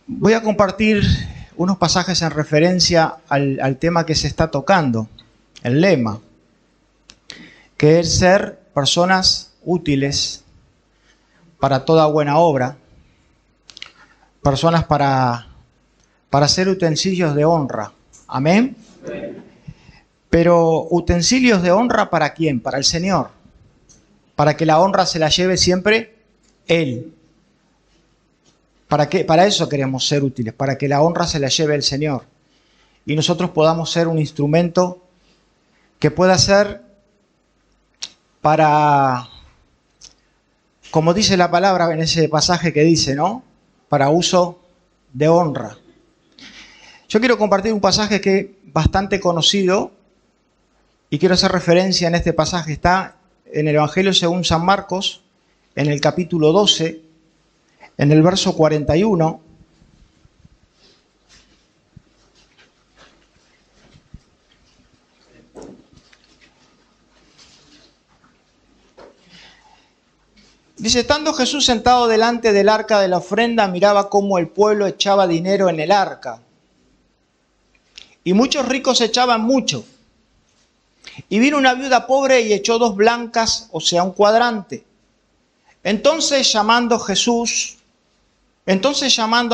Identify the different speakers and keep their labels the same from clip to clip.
Speaker 1: Voy a compartir unos pasajes en referencia al tema que se está tocando, el lema, que es ser personas útiles para toda buena obra, personas para ser utensilios de honra. Amén. Pero utensilios de honra, ¿para quién? Para el Señor. Para que la honra se la lleve siempre Él. Para eso queremos ser útiles, para que la honra se la lleve el Señor. Y nosotros podamos ser un instrumento que pueda ser para, como dice la palabra en ese pasaje que dice, ¿no? Para uso de honra. Yo quiero compartir un pasaje que es bastante conocido y quiero hacer referencia en este pasaje. Está en el Evangelio según San Marcos, en el capítulo 12, en el verso 41. Dice, estando Jesús sentado delante del arca de la ofrenda, miraba cómo el pueblo echaba dinero en el arca. Y muchos ricos echaban mucho. Y vino una viuda pobre y echó 2 blancas, o sea, un cuadrante. Entonces llamando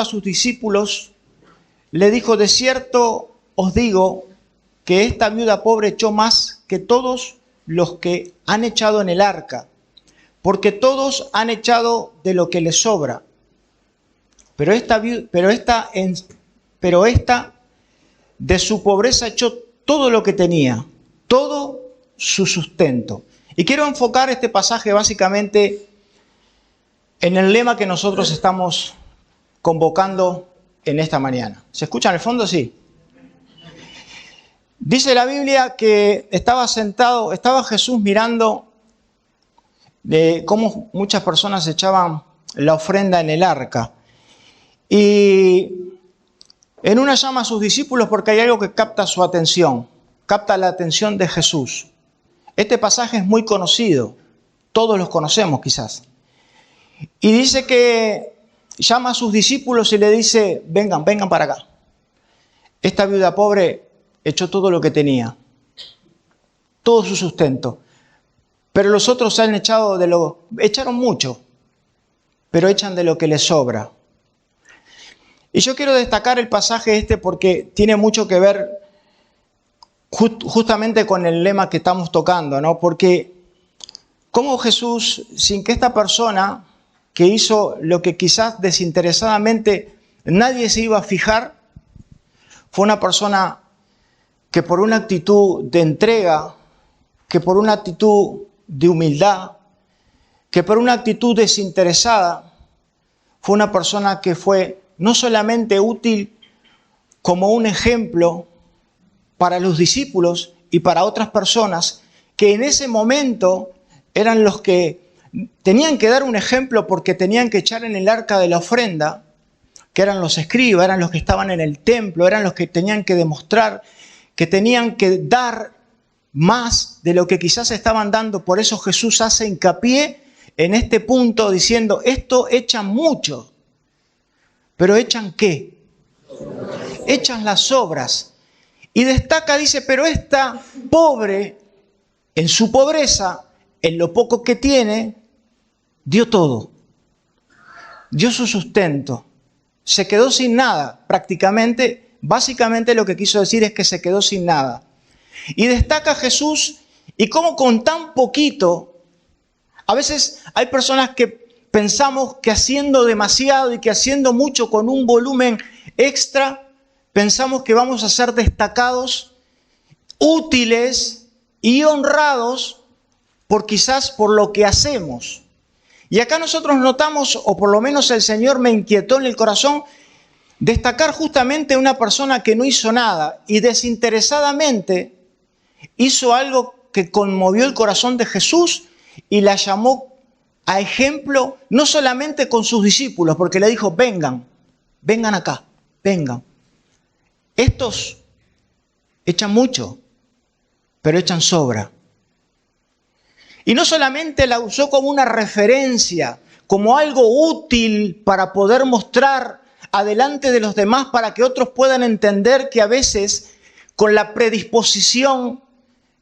Speaker 1: a sus discípulos, le dijo, de cierto os digo que esta viuda pobre echó más que todos los que han echado en el arca, porque todos han echado de lo que les sobra. Pero esta de su pobreza echó todo lo que tenía, todo su sustento. Y quiero enfocar este pasaje básicamente en el lema que nosotros estamos convocando en esta mañana. ¿Se escucha en el fondo? Sí. Dice la Biblia que estaba Jesús mirando de cómo muchas personas echaban la ofrenda en el arca. Y en una llama a sus discípulos porque hay algo que capta su atención, capta la atención de Jesús. Este pasaje es muy conocido, todos los conocemos quizás. Y dice que llama a sus discípulos y le dice, vengan para acá. Esta viuda pobre echó todo lo que tenía, todo su sustento. Pero los otros echaron mucho, pero echan de lo que les sobra. Y yo quiero destacar el pasaje este porque tiene mucho que ver justamente con el lema que estamos tocando, ¿no? Porque cómo Jesús, sin que esta persona que hizo lo que quizás desinteresadamente nadie se iba a fijar, fue una persona que por una actitud de entrega, que por una actitud de humildad, que por una actitud desinteresada, fue una persona que fue no solamente útil como un ejemplo para los discípulos y para otras personas que en ese momento eran los que tenían que dar un ejemplo porque tenían que echar en el arca de la ofrenda, que eran los escribas, eran los que estaban en el templo, eran los que tenían que demostrar, que tenían que dar más de lo que quizás estaban dando. Por eso Jesús hace hincapié en este punto diciendo, esto echan mucho. ¿Pero echan qué? Echan las sobras. Y destaca, dice, pero esta pobre, en su pobreza, en lo poco que tiene, dio todo. Dio su sustento. Se quedó sin nada, prácticamente. Básicamente lo que quiso decir es que se quedó sin nada. Y destaca Jesús y cómo con tan poquito, a veces hay personas que pensamos que haciendo demasiado y que haciendo mucho con un volumen extra, pensamos que vamos a ser destacados, útiles y honrados quizás por lo que hacemos. Y acá nosotros notamos, o por lo menos el Señor me inquietó en el corazón, destacar justamente a una persona que no hizo nada y desinteresadamente hizo algo que conmovió el corazón de Jesús y la llamó a ejemplo, no solamente con sus discípulos, porque le dijo, vengan acá, vengan. Estos echan mucho, pero echan sobra. Y no solamente la usó como una referencia, como algo útil para poder mostrar adelante de los demás para que otros puedan entender que a veces con la predisposición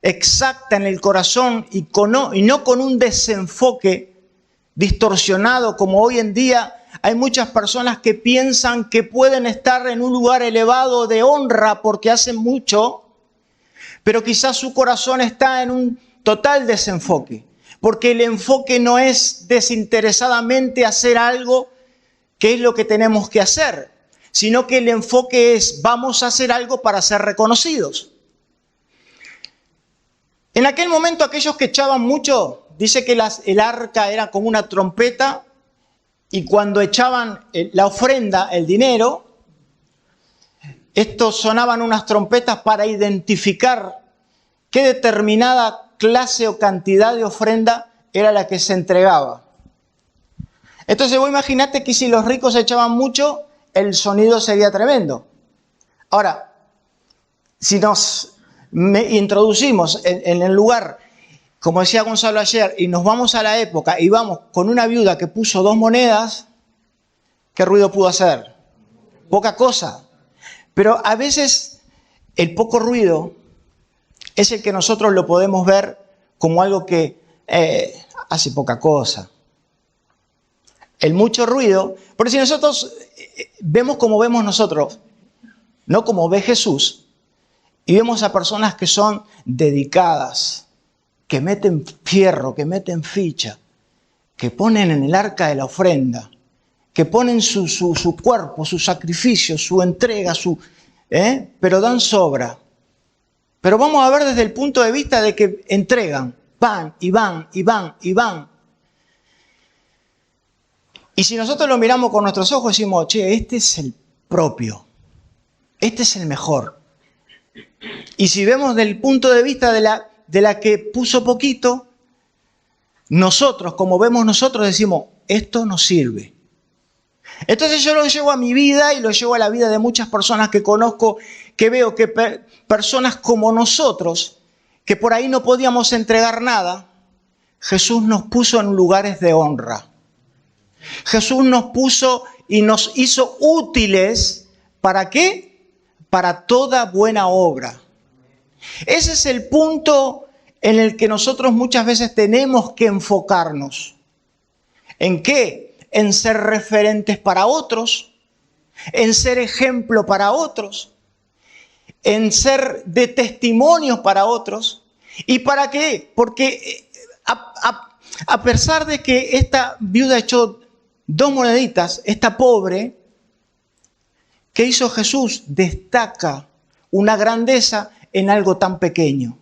Speaker 1: exacta en el corazón y no con un desenfoque distorsionado como hoy en día hay muchas personas que piensan que pueden estar en un lugar elevado de honra porque hacen mucho, pero quizás su corazón está en un total desenfoque, porque el enfoque no es desinteresadamente hacer algo que es lo que tenemos que hacer, sino que el enfoque es vamos a hacer algo para ser reconocidos. En aquel momento aquellos que echaban mucho, dice que el arca era como una trompeta y cuando echaban la ofrenda, el dinero, estos sonaban unas trompetas para identificar qué determinada clase o cantidad de ofrenda era la que se entregaba. Entonces vos imaginate que si los ricos echaban mucho, el sonido sería tremendo. Ahora, si nos introducimos en el lugar, como decía Gonzalo ayer, y nos vamos a la época y vamos con una viuda que puso 2 monedas, ¿qué ruido pudo hacer? Poca cosa. Pero a veces el poco ruido es el que nosotros lo podemos ver como algo que hace poca cosa. El mucho ruido, porque si nosotros vemos como vemos nosotros, no como ve Jesús, y vemos a personas que son dedicadas, que meten fierro, que meten ficha, que ponen en el arca de la ofrenda, que ponen su cuerpo, su sacrificio, su entrega, pero dan sobra. Pero vamos a ver desde el punto de vista de que entregan, van y van y van y van. Y si nosotros lo miramos con nuestros ojos, decimos, che, este es el propio, este es el mejor. Y si vemos del punto de vista de la que puso poquito, nosotros, como vemos nosotros, decimos, esto no sirve. Entonces yo lo llevo a mi vida y lo llevo a la vida de muchas personas que conozco, que veo que personas como nosotros, que por ahí no podíamos entregar nada, Jesús nos puso en lugares de honra. Jesús nos puso y nos hizo útiles, ¿para qué? Para toda buena obra. Ese es el punto en el que nosotros muchas veces tenemos que enfocarnos. ¿En qué? En ser referentes para otros, en ser ejemplo para otros, en ser de testimonio para otros. ¿Y para qué? Porque a pesar de que esta viuda echó 2 moneditas, esta pobre, ¿qué hizo Jesús? Destaca una grandeza en algo tan pequeño.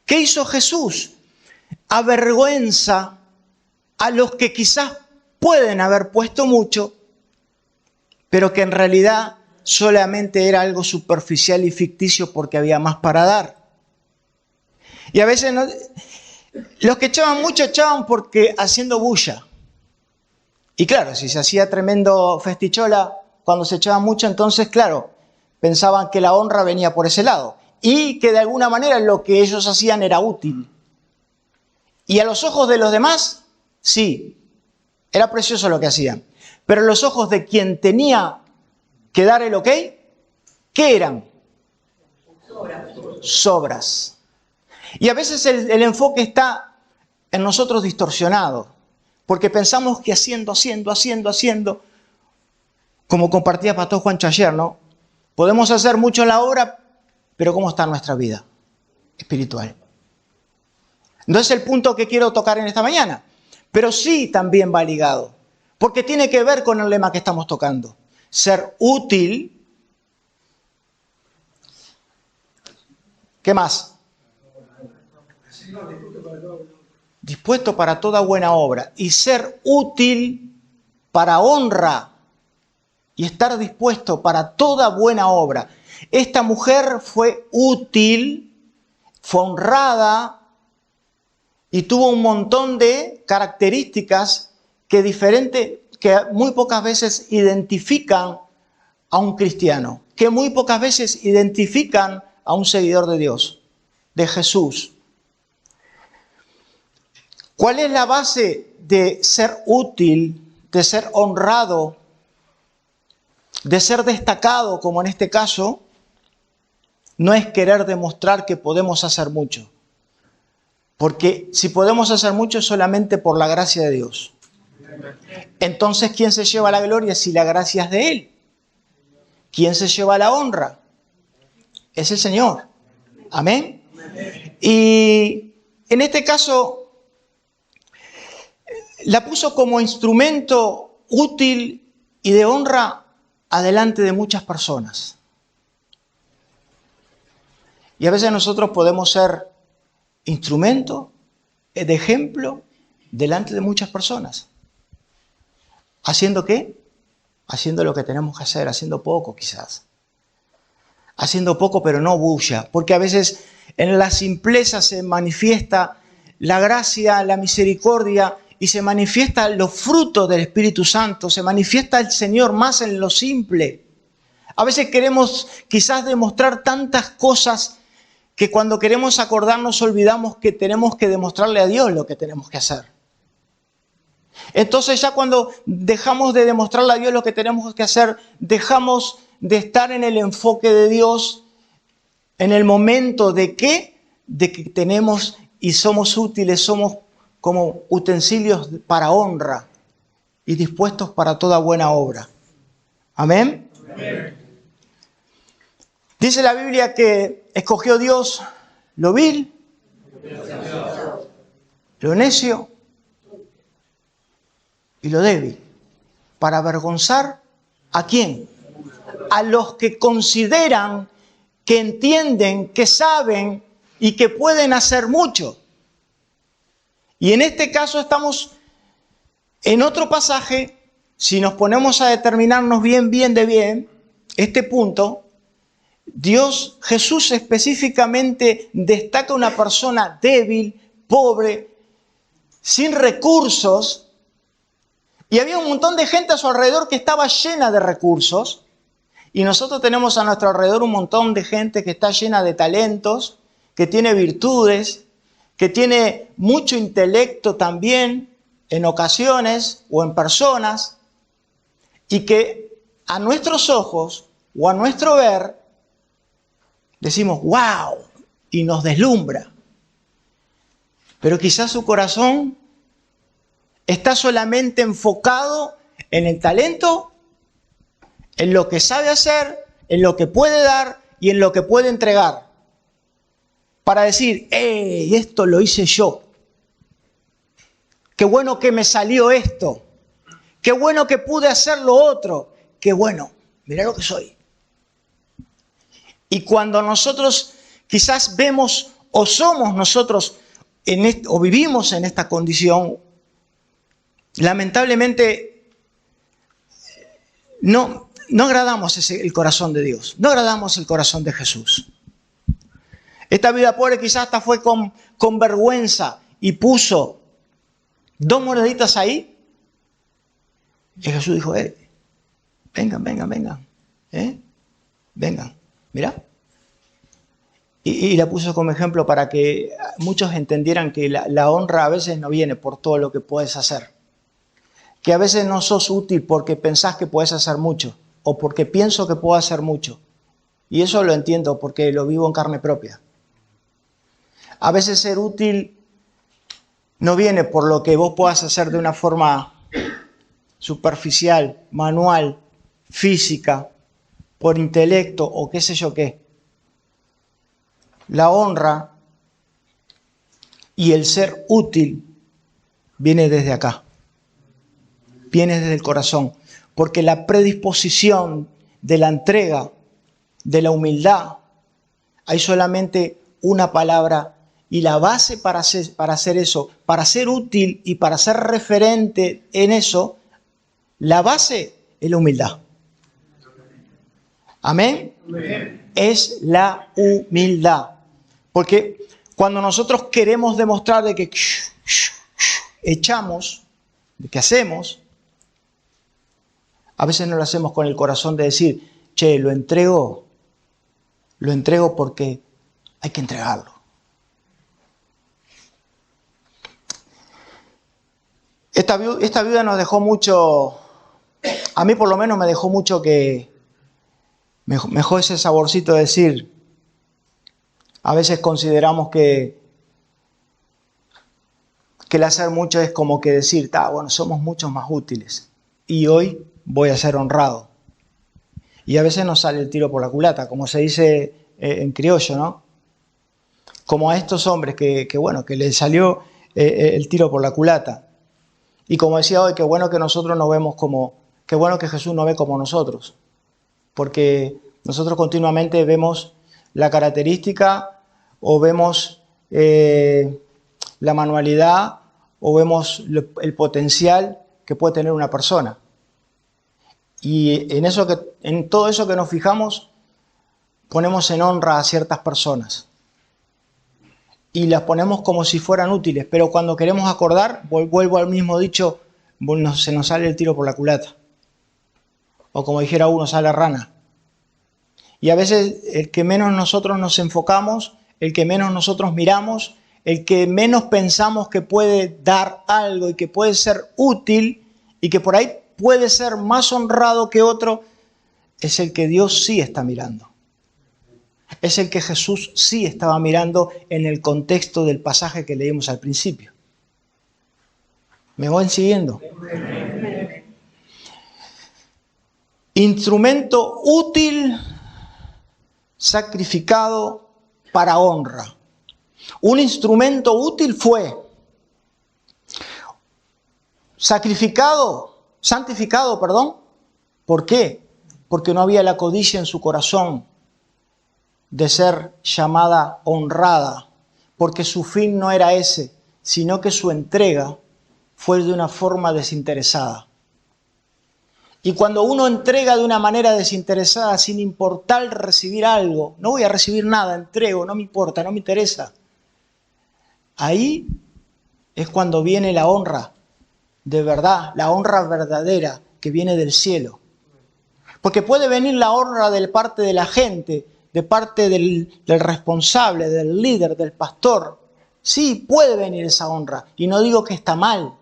Speaker 1: ¿Qué hizo Jesús? Avergüenza a los que quizás pueden haber puesto mucho, pero que en realidad solamente era algo superficial y ficticio porque había más para dar. Y a veces los que echaban mucho echaban porque haciendo bulla. Y claro, si se hacía tremendo festichola cuando se echaba mucho, entonces claro, pensaban que la honra venía por ese lado. Y que de alguna manera lo que ellos hacían era útil. Y a los ojos de los demás, sí, era precioso lo que hacían. Pero a los ojos de quien tenía que dar el ok, ¿qué eran? Sobras. Y a veces el enfoque está en nosotros distorsionado. Porque pensamos que haciendo, como compartía Pastor Juancho ayer, ¿no? Podemos hacer mucho en la obra, pero ¿cómo está nuestra vida espiritual? No es el punto que quiero tocar en esta mañana, pero sí también va ligado, porque tiene que ver con el lema que estamos tocando. Ser útil. ¿Qué más? Dispuesto para toda buena obra. Y ser útil para honra. Y estar dispuesto para toda buena obra. Esta mujer fue útil, fue honrada y tuvo un montón de características que muy pocas veces identifican a un cristiano, que muy pocas veces identifican a un seguidor de Dios, de Jesús. ¿Cuál es la base de ser útil, de ser honrado? de ser destacado, como en este caso, no es querer demostrar que podemos hacer mucho. Porque si podemos hacer mucho es solamente por la gracia de Dios. Entonces, ¿quién se lleva la gloria si la gracia es de Él? ¿Quién se lleva la honra? Es el Señor. Amén. Y en este caso, la puso como instrumento útil y de honra adelante de muchas personas. Y a veces nosotros podemos ser instrumento de ejemplo delante de muchas personas. ¿Haciendo qué? Haciendo lo que tenemos que hacer, haciendo poco quizás. Haciendo poco pero no bulla, porque a veces en la simpleza se manifiesta la gracia, la misericordia y se manifiestan los frutos del Espíritu Santo, se manifiesta el Señor más en lo simple. A veces queremos quizás demostrar tantas cosas que cuando queremos acordarnos olvidamos que tenemos que demostrarle a Dios lo que tenemos que hacer. Entonces ya cuando dejamos de demostrarle a Dios lo que tenemos que hacer, dejamos de estar en el enfoque de Dios, en el momento de que tenemos y somos útiles, somos como utensilios para honra y dispuestos para toda buena obra. ¿Amén? Amén. Dice la Biblia que escogió Dios lo vil, lo necio y lo débil, para avergonzar ¿a quién? A los que consideran, que entienden, que saben y que pueden hacer mucho. Y en este caso estamos en otro pasaje, si nos ponemos a determinarnos bien, este punto, Jesús específicamente destaca a una persona débil, pobre, sin recursos, y había un montón de gente a su alrededor que estaba llena de recursos, y nosotros tenemos a nuestro alrededor un montón de gente que está llena de talentos, que tiene virtudes, que tiene mucho intelecto también en ocasiones o en personas, y que a nuestros ojos o a nuestro ver decimos ¡wow! Y nos deslumbra. Pero quizás su corazón está solamente enfocado en el talento, en lo que sabe hacer, en lo que puede dar y en lo que puede entregar. Para decir, ¡hey! Esto lo hice yo. Qué bueno que me salió esto. Qué bueno que pude hacer lo otro. Qué bueno, mirá lo que soy. Y cuando nosotros quizás vemos o somos nosotros o vivimos en esta condición, lamentablemente no agradamos el corazón de Dios, no agradamos el corazón de Jesús. Esta vida pobre quizás hasta fue con vergüenza y puso 2 moneditas ahí. Y Jesús dijo, vengan. Vengan, mirá. Y la puso como ejemplo para que muchos entendieran que la honra a veces no viene por todo lo que puedes hacer. Que a veces no sos útil porque pensás que puedes hacer mucho o porque pienso que puedo hacer mucho. Y eso lo entiendo porque lo vivo en carne propia. A veces ser útil no viene por lo que vos puedas hacer de una forma superficial, manual, física, por intelecto o qué sé yo qué. La honra y el ser útil viene desde acá, viene desde el corazón, porque la predisposición de la entrega, de la humildad, hay solamente una palabra y la base para hacer eso, para ser útil y para ser referente en eso, la base es la humildad. ¿Amén? Amén. Es la humildad. Porque cuando nosotros queremos demostrar de que echamos, de que hacemos, a veces no lo hacemos con el corazón de decir, che, lo entrego porque hay que entregarlo. Esta viuda nos dejó mucho, a mí por lo menos me dejó mucho que Mejor ese saborcito de decir, a veces consideramos que el hacer mucho es como que decir, bueno, somos muchos más útiles y hoy voy a ser honrado. Y a veces nos sale el tiro por la culata, como se dice en criollo, ¿no? Como a estos hombres que les salió el tiro por la culata. Y como decía hoy, qué bueno que nosotros nos vemos qué bueno que Jesús nos ve como nosotros. Porque nosotros continuamente vemos la característica o vemos la manualidad o vemos el potencial que puede tener una persona. Y en todo eso que nos fijamos, ponemos en honra a ciertas personas. Y las ponemos como si fueran útiles, pero cuando queremos acordar, vuelvo al mismo dicho, se nos sale el tiro por la culata. O como dijera uno, sale rana. Y a veces el que menos nosotros nos enfocamos, el que menos nosotros miramos, el que menos pensamos que puede dar algo y que puede ser útil y que por ahí puede ser más honrado que otro, es el que Dios sí está mirando. Es el que Jesús sí estaba mirando en el contexto del pasaje que leímos al principio. ¿Me van siguiendo? Instrumento útil, sacrificado para honra. Un instrumento útil fue santificado. ¿Por qué? Porque no había la codicia en su corazón de ser llamada honrada, porque su fin no era ese, sino que su entrega fue de una forma desinteresada. Y cuando uno entrega de una manera desinteresada, sin importar recibir algo, no voy a recibir nada, entrego, no me importa, no me interesa. Ahí es cuando viene la honra de verdad, la honra verdadera que viene del cielo. Porque puede venir la honra de parte de la gente, de parte del responsable, del líder, del pastor. Sí, puede venir esa honra. Y no digo que está mal.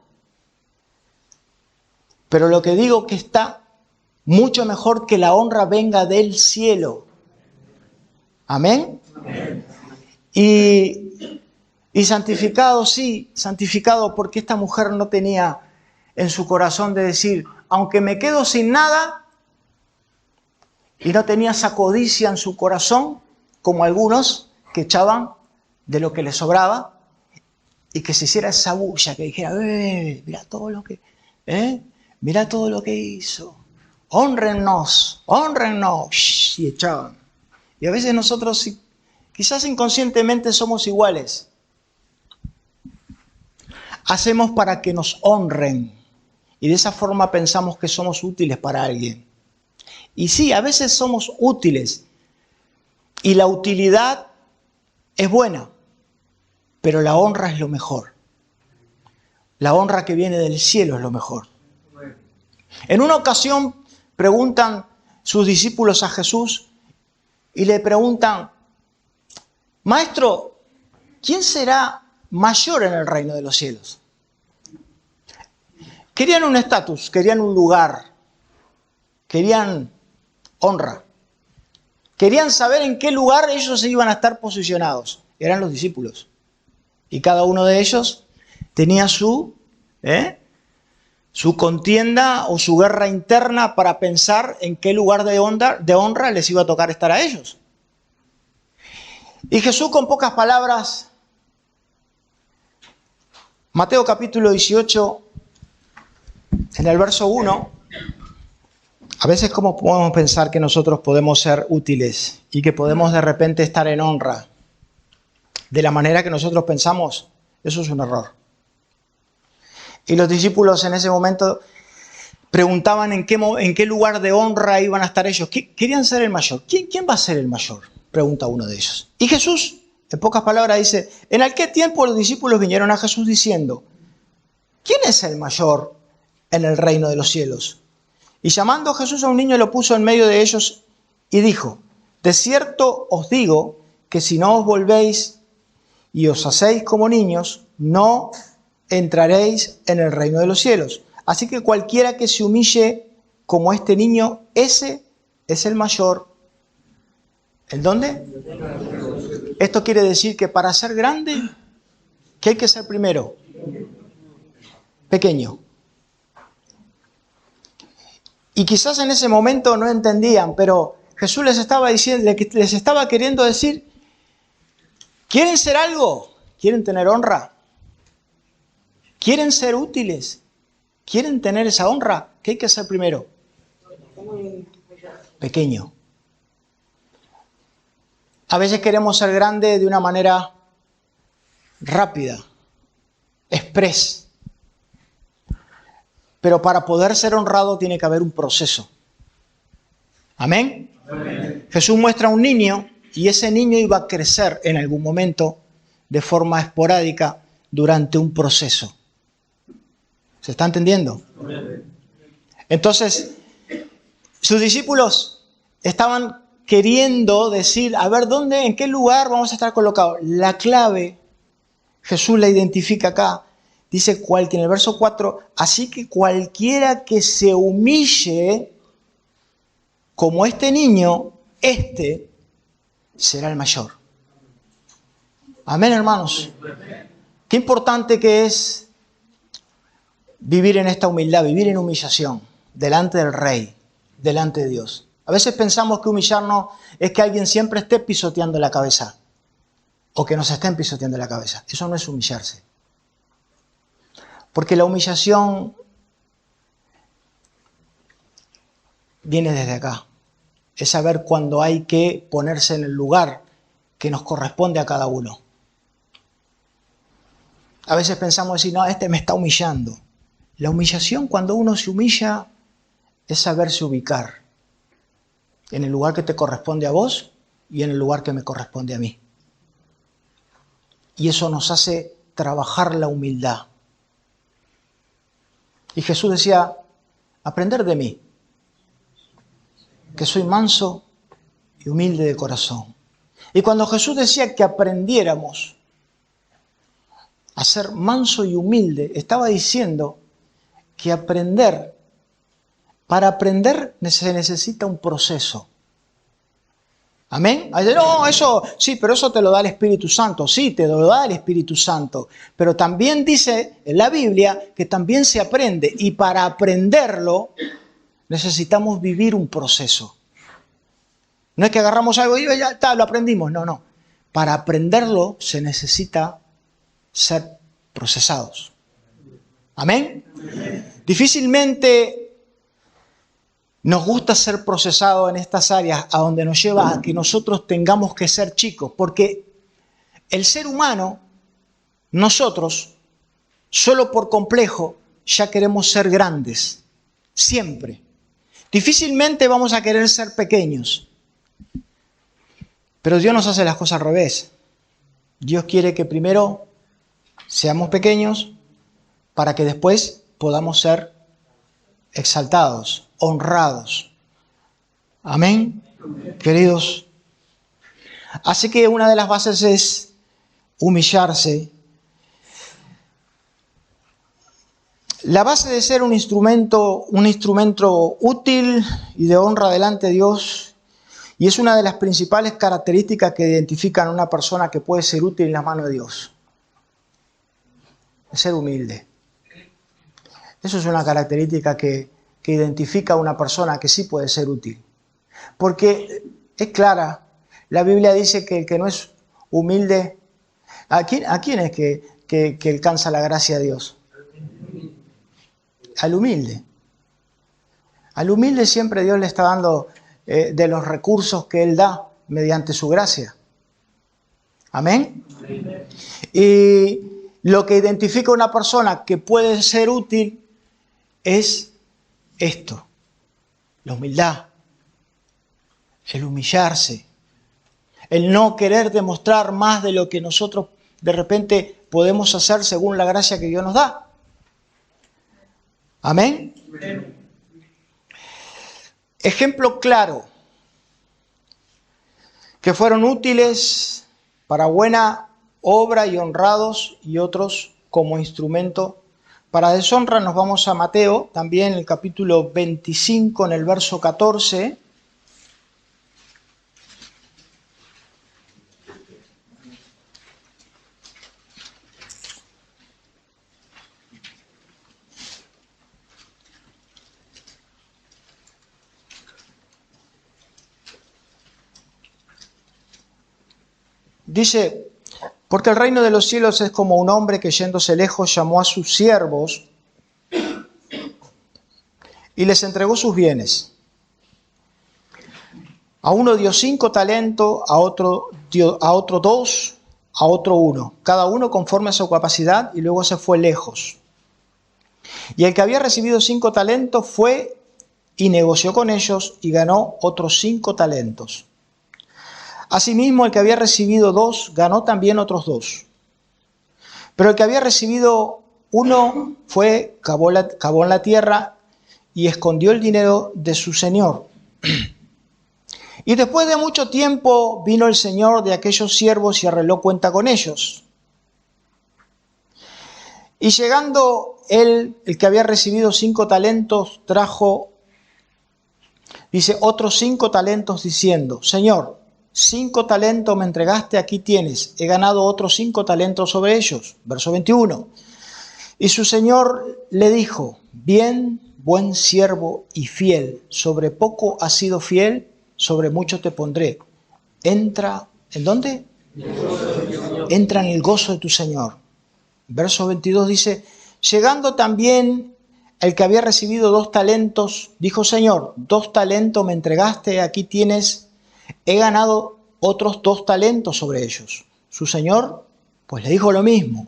Speaker 1: Pero lo que digo que está mucho mejor que la honra venga del cielo. ¿Amén? Amén. Y santificado, sí, santificado porque esta mujer no tenía en su corazón de decir, aunque me quedo sin nada, y no tenía esa codicia en su corazón, como algunos que echaban de lo que les sobraba, y que se hiciera esa bulla, que dijera, mira todo lo que hizo, hónrennos, y echaban. Y a veces nosotros, quizás inconscientemente, somos iguales. Hacemos para que nos honren, y de esa forma pensamos que somos útiles para alguien. Y sí, a veces somos útiles y la utilidad es buena, pero la honra es lo mejor. La honra que viene del cielo es lo mejor. En una ocasión preguntan sus discípulos a Jesús y le preguntan, Maestro, ¿quién será mayor en el reino de los cielos? Querían un estatus, querían un lugar, querían honra. Querían saber en qué lugar ellos se iban a estar posicionados. Eran los discípulos. Y cada uno de ellos tenía su contienda o su guerra interna para pensar en qué lugar de honra les iba a tocar estar a ellos. Y Jesús, con pocas palabras, Mateo capítulo 18, en el verso 1, a veces, ¿cómo podemos pensar que nosotros podemos ser útiles y que podemos de repente estar en honra de la manera que nosotros pensamos? Eso es un error. Y los discípulos en ese momento preguntaban en qué lugar de honra iban a estar ellos. Querían ser el mayor. ¿Quién va a ser el mayor? Pregunta uno de ellos. Y Jesús, en pocas palabras, dice, ¿en aquel tiempo los discípulos vinieron a Jesús diciendo, ¿quién es el mayor en el reino de los cielos? Y llamando Jesús a un niño, lo puso en medio de ellos y dijo, de cierto os digo que si no os volvéis y os hacéis como niños, no entraréis en el reino de los cielos. Así que cualquiera que se humille como este niño, ese es el mayor ¿En dónde? Esto quiere decir que para ser grande, ¿qué hay que ser primero? Pequeño. Y quizás en ese momento no entendían, pero Jesús les estaba diciendo, les estaba queriendo decir, ¿quieren ser algo? ¿Quieren tener honra? ¿Quieren ser útiles? ¿Quieren tener esa honra? ¿Qué hay que hacer primero? Pequeño. A veces queremos ser grandes de una manera rápida, express. Pero para poder ser honrado tiene que haber un proceso. ¿Amén? Amén. Jesús muestra a un niño y ese niño iba a crecer en algún momento de forma esporádica durante un proceso. ¿Se está entendiendo? Amén. Entonces, sus discípulos estaban queriendo decir, a ver, ¿dónde, en qué lugar vamos a estar colocados? La clave, Jesús la identifica acá. Dice en el verso 4, así que cualquiera que se humille como este niño, este será el mayor. Amén, hermanos. Qué importante que es vivir en esta humildad, vivir en humillación, delante del Rey, delante de Dios. A veces pensamos que humillarnos es que alguien siempre esté pisoteando la cabeza o que nos estén pisoteando la cabeza. Eso no es humillarse. Porque la humillación viene desde acá. Es saber cuándo hay que ponerse en el lugar que nos corresponde a cada uno. A veces pensamos decir, no, este me está humillando. La humillación, cuando uno se humilla, es saberse ubicar en el lugar que te corresponde a vos y en el lugar que me corresponde a mí. Y eso nos hace trabajar la humildad. Y Jesús decía, aprender de mí, que soy manso y humilde de corazón. Y cuando Jesús decía que aprendiéramos a ser manso y humilde, estaba diciendo que para aprender se necesita un proceso. ¿Amén? No, eso, sí, pero eso te lo da el Espíritu Santo. Sí, te lo da el Espíritu Santo. Pero también dice en la Biblia que también se aprende. Y para aprenderlo necesitamos vivir un proceso. No es que agarramos algo y ya está, lo aprendimos. No. Para aprenderlo se necesita ser procesados. ¿Amén? Difícilmente nos gusta ser procesados en estas áreas a donde nos lleva a que nosotros tengamos que ser chicos, porque el ser humano, nosotros, solo por complejo, ya queremos ser grandes, siempre. Difícilmente vamos a querer ser pequeños, pero Dios nos hace las cosas al revés. Dios quiere que primero seamos pequeños para que después podamos ser exaltados, honrados. Amén, queridos. Así que una de las bases es humillarse. La base de ser un instrumento útil y de honra delante de Dios, y es una de las principales características que identifican a una persona que puede ser útil en las manos de Dios. Es ser humilde. Eso es una característica que identifica a una persona que sí puede ser útil. Porque es clara, la Biblia dice que el que no es humilde, ¿a quién es que alcanza la gracia de Dios? Al humilde. Al humilde siempre Dios le está dando de los recursos que Él da mediante su gracia. Amén. Amén. Y lo que identifica a una persona que puede ser útil es esto, la humildad, el humillarse, el no querer demostrar más de lo que nosotros de repente podemos hacer según la gracia que Dios nos da. Amén. Amén. Ejemplo claro, que fueron útiles para buena obra y honrados, y otros como instrumento para deshonra. Nos vamos a Mateo, también el capítulo 25, en el verso 14. Dice, porque el reino de los cielos es como un hombre que yéndose lejos llamó a sus siervos y les entregó sus bienes. A uno dio 5 talentos, a otro 2, a otro 1, cada uno conforme a su capacidad, y luego se fue lejos. Y el que había recibido 5 talentos fue y negoció con ellos y ganó otros 5 talentos. Asimismo, el que había recibido 2 ganó también otros 2. Pero el que había recibido 1 fue, cavó en la tierra y escondió el dinero de su señor. Y después de mucho tiempo vino el señor de aquellos siervos y arregló cuenta con ellos. Y llegando él, el que había recibido 5 talentos, trajo, dice, otros 5 talentos diciendo, Señor, 5 talentos me entregaste, aquí tienes, he ganado otros 5 talentos sobre ellos. Verso 21. Y su señor le dijo, bien, buen siervo y fiel, sobre poco has sido fiel, sobre mucho te pondré. Entra, ¿en dónde? Entra en el gozo de tu Señor. Verso 22 dice, llegando también el que había recibido 2 talentos, dijo, Señor, 2 talentos me entregaste, aquí tienes, he ganado otros 2 talentos sobre ellos. Su Señor, pues le dijo lo mismo.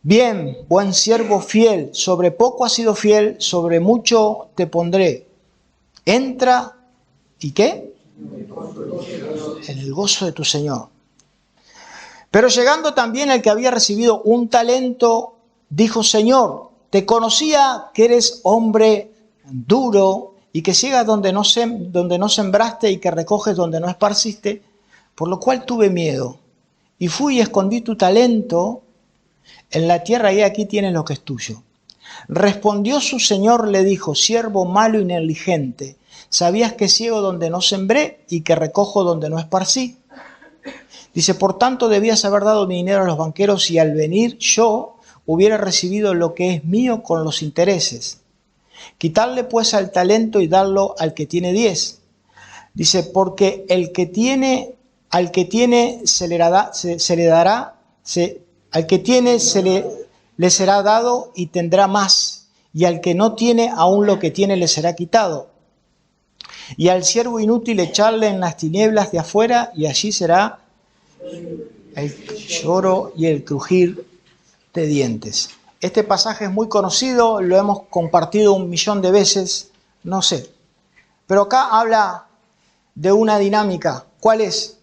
Speaker 1: Bien, buen siervo fiel, sobre poco has sido fiel, sobre mucho te pondré. Entra, ¿y qué? En el gozo de tu Señor. Pero llegando también el que había recibido 1 talento, dijo, Señor, te conocía que eres hombre duro y que ciegas donde no sembraste y que recoges donde no esparciste, por lo cual tuve miedo. Y fui y escondí tu talento en la tierra y aquí tienes lo que es tuyo. Respondió su señor, le dijo, siervo malo y negligente, ¿sabías que ciego donde no sembré y que recojo donde no esparcí? Dice, por tanto debías haber dado mi dinero a los banqueros y al venir yo hubiera recibido lo que es mío con los intereses. Quitarle pues al talento y darlo al que tiene 10. Dice, porque al que tiene se le dará, al que tiene le será dado y tendrá más, y al que no tiene, aún lo que tiene le será quitado. Y al siervo inútil echarle en las tinieblas de afuera, y allí será el lloro y el crujir de dientes. Este pasaje es muy conocido, lo hemos compartido 1.000.000 de veces, no sé. Pero acá habla de una dinámica. ¿Cuál es?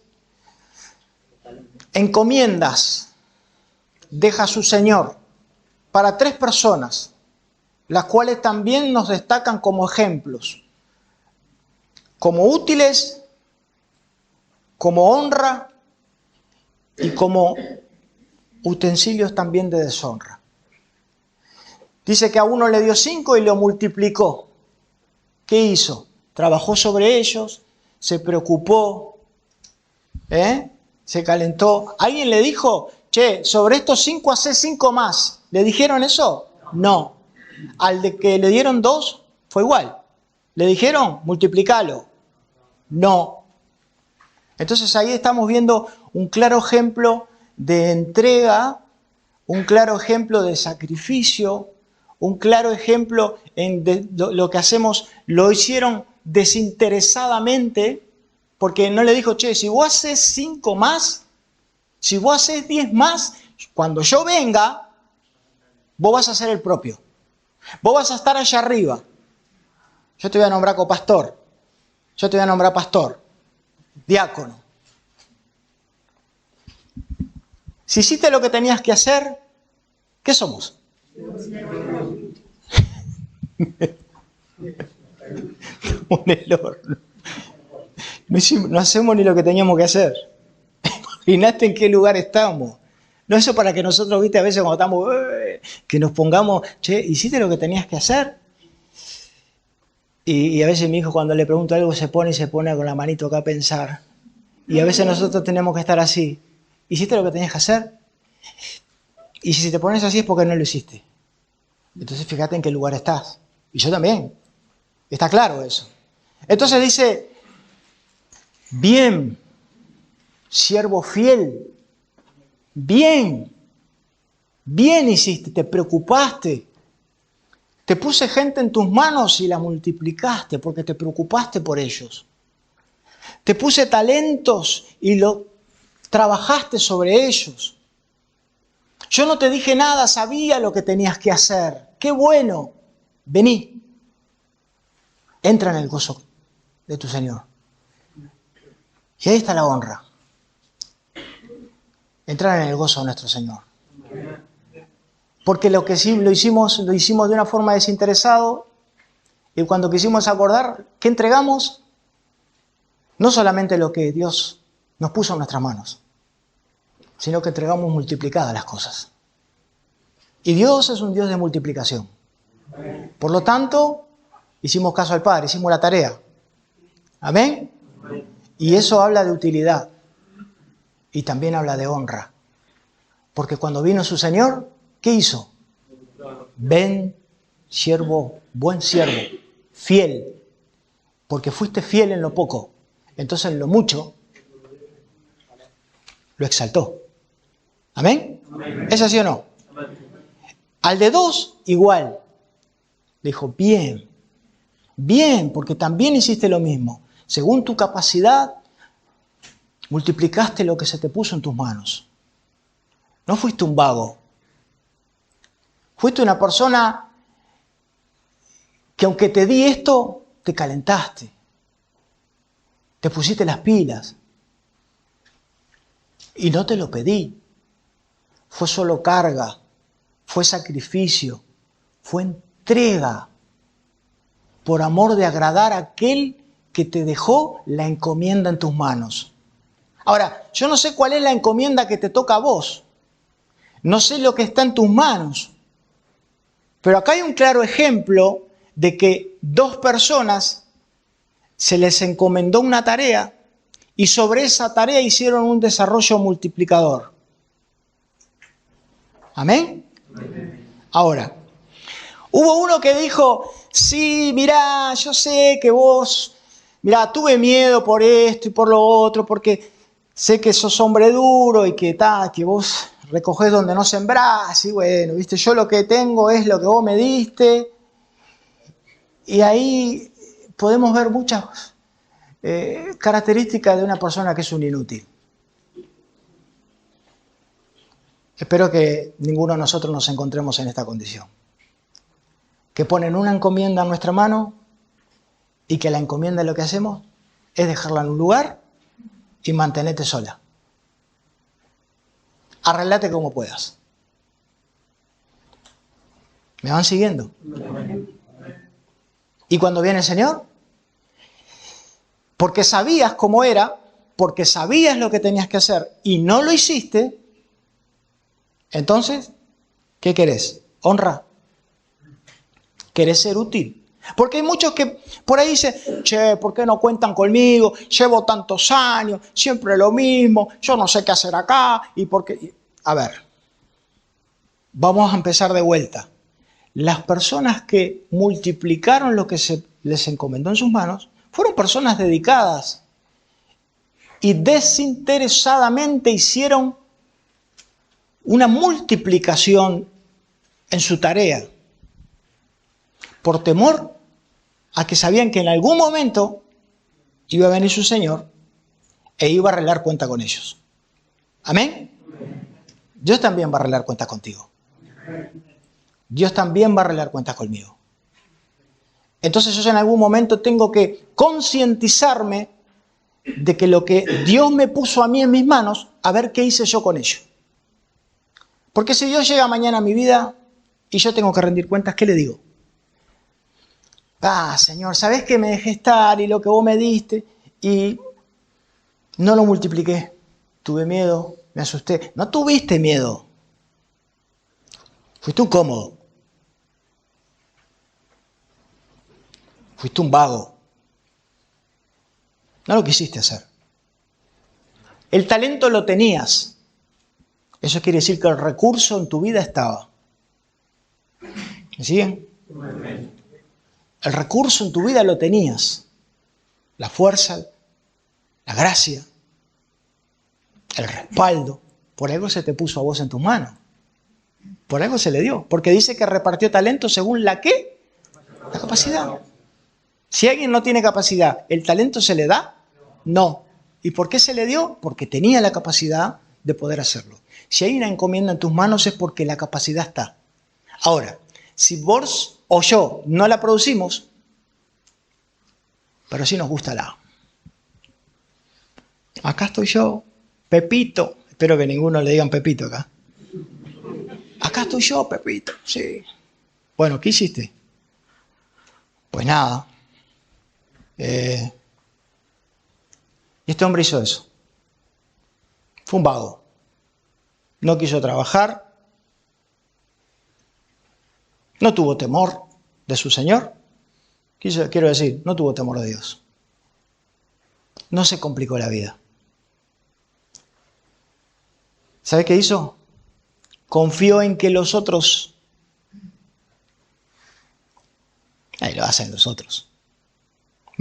Speaker 1: Encomiendas deja su Señor para 3 personas, las cuales también nos destacan como ejemplos, como útiles, como honra y como utensilios también de deshonra. Dice que a uno le dio 5 y lo multiplicó. ¿Qué hizo? Trabajó sobre ellos, se preocupó, se calentó. ¿Alguien le dijo, che, sobre estos 5 hacé 5 más? ¿Le dijeron eso? No. Al de que le dieron 2 fue igual. ¿Le dijeron, multiplicalo? No. Entonces ahí estamos viendo un claro ejemplo de entrega, un claro ejemplo de sacrificio, un claro ejemplo de lo que hacemos, lo hicieron desinteresadamente, porque no le dijo, che, si vos haces 5 más, si vos haces 10 más, cuando yo venga, vos vas a hacer el propio. Vos vas a estar allá arriba. Yo te voy a nombrar copastor. Yo te voy a nombrar pastor, diácono. Si hiciste lo que tenías que hacer, ¿qué somos? Como en el horno. No hacemos ni lo que teníamos que hacer. Imaginaste en qué lugar estamos. No, eso para que nosotros, viste, a veces cuando estamos, que nos pongamos, che, ¿hiciste lo que tenías que hacer? Y a veces mi hijo cuando le pregunto algo se pone con la manito acá a pensar. Y a veces nosotros tenemos que estar así. ¿Hiciste lo que tenías que hacer? Y si te pones así es porque no lo hiciste. Entonces fíjate en qué lugar estás. Y yo también. Está claro eso. Entonces dice, bien, siervo fiel. Bien hiciste, te preocupaste. Te puse gente en tus manos y la multiplicaste porque te preocupaste por ellos. Te puse talentos y lo trabajaste sobre ellos. Yo no te dije nada, sabía lo que tenías que hacer. ¡Qué bueno! Vení. Entra en el gozo de tu Señor. Y ahí está la honra. Entrar en el gozo de nuestro Señor. Porque lo que sí lo hicimos de una forma desinteresada, y cuando quisimos acordar, ¿qué entregamos? No solamente lo que Dios nos puso en nuestras manos, sino que entregamos multiplicadas las cosas. Y Dios es un Dios de multiplicación. Por lo tanto, hicimos caso al Padre, hicimos la tarea. ¿Amén? Y eso habla de utilidad. Y también habla de honra. Porque cuando vino su Señor, ¿qué hizo? Ven, siervo, buen siervo, fiel. Porque fuiste fiel en lo poco. Entonces en lo mucho lo exaltó. ¿Amén? Amén. ¿Es así o no? Amén. Al de 2, igual. Le dijo, bien, porque también hiciste lo mismo. Según tu capacidad, multiplicaste lo que se te puso en tus manos. No fuiste un vago. Fuiste una persona que aunque te di esto, te calentaste. Te pusiste las pilas. Y no te lo pedí. Fue solo carga. Fue sacrificio. Fue entrega. Por amor de agradar a aquel que te dejó la encomienda en tus manos. Ahora, yo no sé cuál es la encomienda que te toca a vos. No sé lo que está en tus manos. Pero acá hay un claro ejemplo de que 2 personas se les encomendó una tarea y sobre esa tarea hicieron un desarrollo multiplicador. ¿Amén? Amén. Ahora, hubo uno que dijo, sí, mirá, yo sé que vos, mirá, tuve miedo por esto y por lo otro, porque sé que sos hombre duro y que vos recogés donde no sembrás, y bueno, viste, yo lo que tengo es lo que vos me diste. Y ahí podemos ver muchas características de una persona que es un inútil. Espero que ninguno de nosotros nos encontremos en esta condición. Que ponen una encomienda en nuestra mano y que la encomienda lo que hacemos es dejarla en un lugar y mantenerte sola. Arreglate como puedas. ¿Me van siguiendo? Y cuando viene el Señor, porque sabías cómo era, porque sabías lo que tenías que hacer y no lo hiciste, entonces, ¿qué querés? Honra. ¿Querés ser útil? Porque hay muchos que por ahí dicen, che, ¿por qué no cuentan conmigo? Llevo tantos años, siempre lo mismo, yo no sé qué hacer acá. Y porque, a ver, vamos a empezar de vuelta. Las personas que multiplicaron lo que se les encomendó en sus manos fueron personas dedicadas y desinteresadamente hicieron una multiplicación en su tarea por temor a que sabían que en algún momento iba a venir su Señor e iba a arreglar cuenta con ellos. ¿Amén? Dios también va a arreglar cuentas contigo. Dios también va a arreglar cuentas conmigo. Entonces yo en algún momento tengo que concientizarme de que lo que Dios me puso a mí en mis manos, a ver qué hice yo con ello. Porque si Dios llega mañana a mi vida y yo tengo que rendir cuentas, ¿qué le digo? Señor, ¿sabés que me dejé estar y lo que vos me diste? Y no lo multipliqué. Tuve miedo, me asusté. No tuviste miedo. Fuiste un cómodo. Fuiste un vago. No lo quisiste hacer. El talento lo tenías. Eso quiere decir que el recurso en tu vida estaba. ¿Me siguen? El recurso en tu vida lo tenías. La fuerza, la gracia. el respaldo. Por algo se te puso a vos en tus manos. Por algo se le dio. Porque dice que repartió talento según la ¿qué? La capacidad. Si alguien no tiene capacidad, ¿el talento se le da? No. ¿Y por qué se le dio? Porque tenía la capacidad de poder hacerlo. Si hay una encomienda en tus manos es porque la capacidad está. Ahora, si vos o yo no la producimos, pero sí nos gusta la. Acá estoy yo, Pepito. Espero que ninguno le digan Pepito acá. Acá estoy yo, Pepito. Sí. Bueno, ¿qué hiciste? Pues nada. Y este hombre hizo eso. Fue un vago. No quiso trabajar. No tuvo temor de su Señor. Quiero decir, no tuvo temor de Dios. No se complicó la vida. ¿Sabe qué hizo? Confió en que los otros... Ahí lo hacen los otros.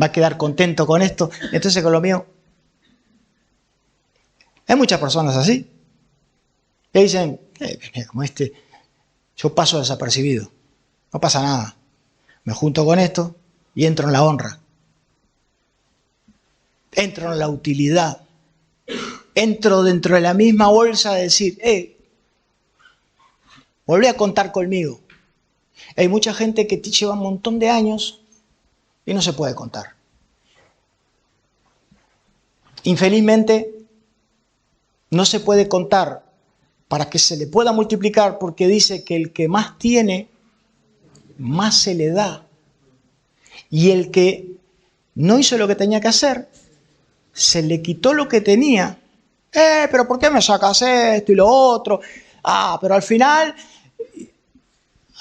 Speaker 1: Va a quedar contento con esto, entonces con lo mío. Hay muchas personas así. Que dicen, mira, como yo paso desapercibido. No pasa nada. Me junto con esto y entro en la honra. Entro en la utilidad. Entro dentro de la misma bolsa de decir, volvé a contar conmigo. Hay mucha gente que lleva un montón de años y no se puede contar. Infelizmente, no se puede contar para que se le pueda multiplicar, porque dice que el que más tiene, más se le da. Y el que no hizo lo que tenía que hacer, se le quitó lo que tenía. Pero ¿por qué me sacas esto y lo otro? Pero al final,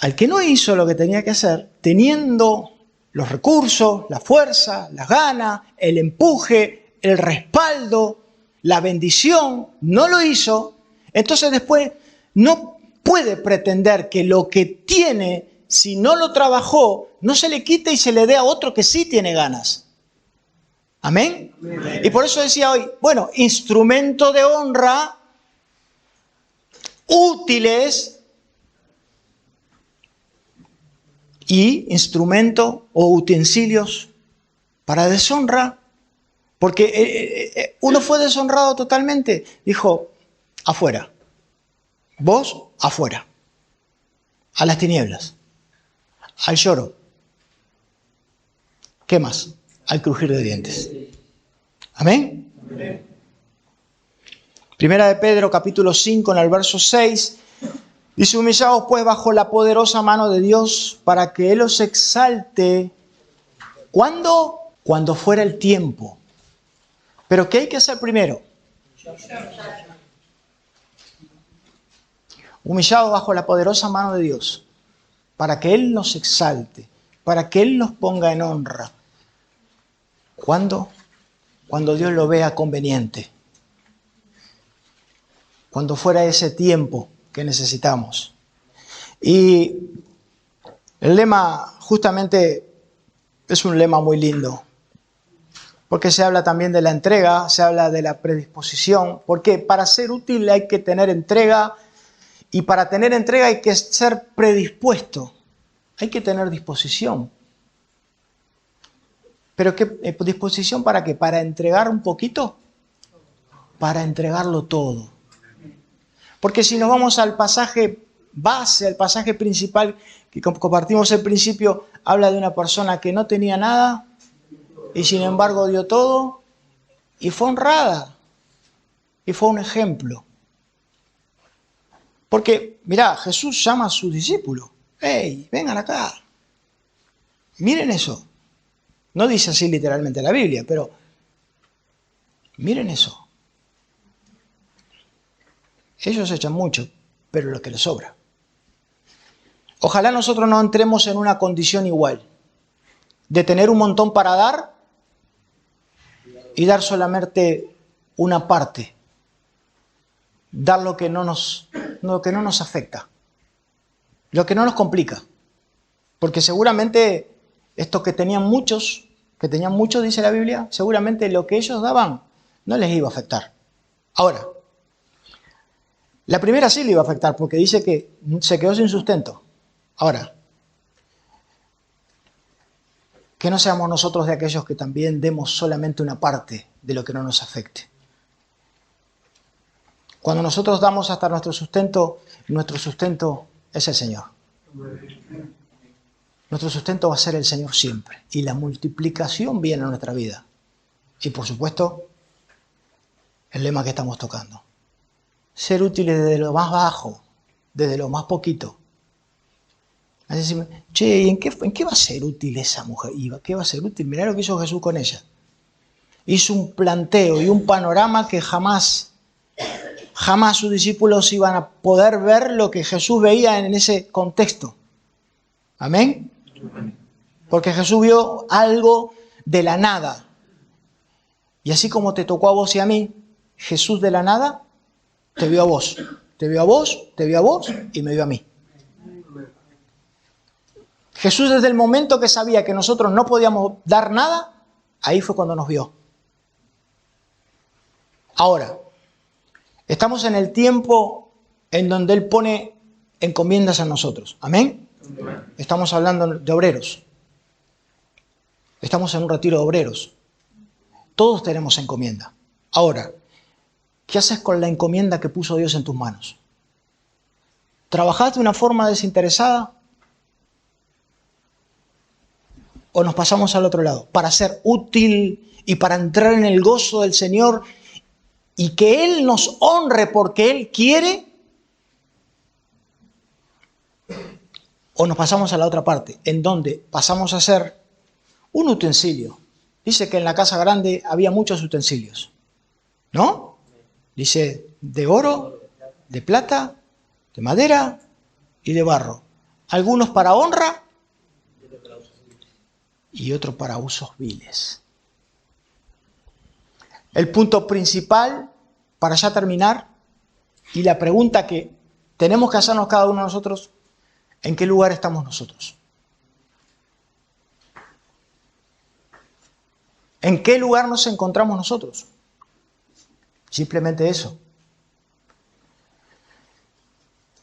Speaker 1: al que no hizo lo que tenía que hacer, teniendo los recursos, la fuerza, las ganas, el empuje, el respaldo, la bendición, no lo hizo, entonces después no puede pretender que lo que tiene, si no lo trabajó, no se le quite y se le dé a otro que sí tiene ganas. ¿Amén? Amén. Y por eso decía hoy, bueno, instrumento de honra, útiles y instrumento o utensilios para deshonra. Porque uno fue deshonrado totalmente. Dijo, afuera. Vos, afuera. A las tinieblas. Al lloro. ¿Qué más? Al crujir de dientes. ¿Amén? Amén. Primera de Pedro, capítulo 5, en el verso 6, dice, humillaos pues bajo la poderosa mano de Dios para que Él os exalte. ¿Cuándo? Cuando fuera el tiempo. ¿Pero qué hay que hacer primero? Humillados bajo la poderosa mano de Dios para que Él nos exalte, para que Él nos ponga en honra. ¿Cuándo? Cuando Dios lo vea conveniente. Cuando fuera ese tiempo que necesitamos. Y el lema justamente es un lema muy lindo. Porque se habla también de la entrega, se habla de la predisposición. Porque para ser útil hay que tener entrega. Y para tener entrega hay que ser predispuesto. Hay que tener disposición. ¿Pero qué disposición para qué? ¿Para entregar un poquito? Para entregarlo todo. Porque si nos vamos al pasaje base, al pasaje principal que compartimos al principio, habla de una persona que no tenía nada y sin embargo dio todo y fue honrada y fue un ejemplo. Porque, mirá, Jesús llama a sus discípulos. ¡Hey, vengan acá! Miren eso. No dice así literalmente la Biblia, pero miren eso. Ellos echan mucho, pero lo que les sobra. Ojalá nosotros no entremos en una condición igual, de tener un montón para dar y dar solamente una parte. Dar lo que no nos afecta, lo que no nos complica. Porque seguramente estos que tenían muchos, dice la Biblia, seguramente lo que ellos daban no les iba a afectar. Ahora, La primera sí le iba a afectar porque dice que se quedó sin sustento. Ahora, que no seamos nosotros de aquellos que también demos solamente una parte de lo que no nos afecte. Cuando nosotros damos hasta nuestro sustento es el Señor. Nuestro sustento va a ser el Señor siempre. Y la multiplicación viene a nuestra vida. Y por supuesto, el lema que estamos tocando. Ser útiles desde lo más bajo, desde lo más poquito. Así, che, ¿y en qué va a ser útil esa mujer? ¿Qué va a ser útil? Mirá lo que hizo Jesús con ella. Hizo un planteo y un panorama que jamás sus discípulos iban a poder ver lo que Jesús veía en ese contexto. ¿Amén? Porque Jesús vio algo de la nada. Y así como te tocó a vos y a mí, Jesús de la nada te vio a vos. Te vio a vos, te vio a vos y me vio a mí. Jesús desde el momento que sabía que nosotros no podíamos dar nada, ahí fue cuando nos vio. Ahora, estamos en el tiempo en donde Él pone encomiendas a nosotros. ¿Amén? Estamos hablando de obreros. Estamos en un retiro de obreros. Todos tenemos encomienda. Ahora, ¿qué haces con la encomienda que puso Dios en tus manos? ¿Trabajás de una forma desinteresada? ¿O nos pasamos al otro lado? Para ser útil y para entrar en el gozo del Señor y que Él nos honre porque Él quiere. ¿O nos pasamos a la otra parte? En donde pasamos a ser un utensilio. Dice que en la casa grande había muchos utensilios. ¿No? Dice de oro, de plata, de madera y de barro. Algunos para honra y otros para usos viles. El punto principal, para ya terminar, y la pregunta que tenemos que hacernos cada uno de nosotros, ¿en qué lugar estamos nosotros? ¿En qué lugar nos encontramos nosotros? Simplemente eso.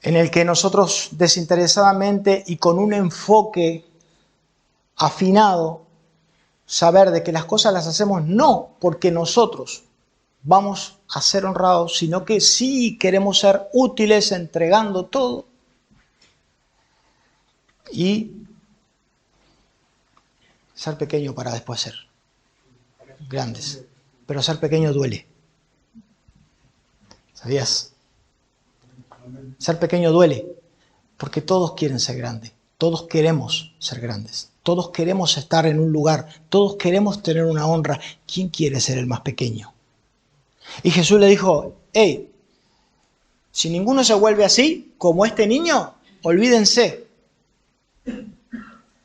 Speaker 1: En el que nosotros desinteresadamente y con un enfoque afinado, saber de que las cosas las hacemos no porque nosotros vamos a ser honrados, sino que sí queremos ser útiles entregando todo. Y ser pequeño para después ser grandes. Pero ser pequeño duele. ¿Sabías? Ser pequeño duele, porque todos quieren ser grandes, todos queremos ser grandes, todos queremos estar en un lugar, todos queremos tener una honra. ¿Quién quiere ser el más pequeño? Y Jesús le dijo, hey, si ninguno se vuelve así, como este niño, olvídense.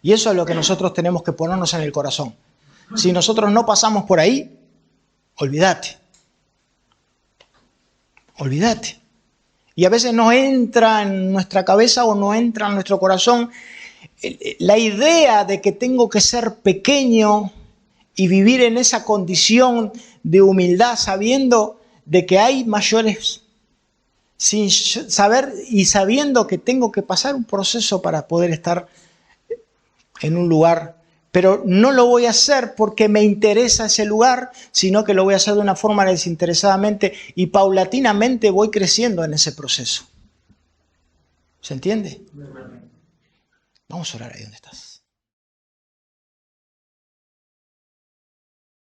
Speaker 1: Y eso es lo que nosotros tenemos que ponernos en el corazón. Si nosotros no pasamos por ahí, olvídate. Olvídate. Y a veces no entra en nuestra cabeza o no entra en nuestro corazón la idea de que tengo que ser pequeño y vivir en esa condición de humildad sabiendo de que hay mayores, sin saber y sabiendo que tengo que pasar un proceso para poder estar en un lugar. Pero no lo voy a hacer porque me interesa ese lugar, sino que lo voy a hacer de una forma desinteresadamente y paulatinamente voy creciendo en ese proceso. ¿Se entiende? Vamos a orar ahí donde estás.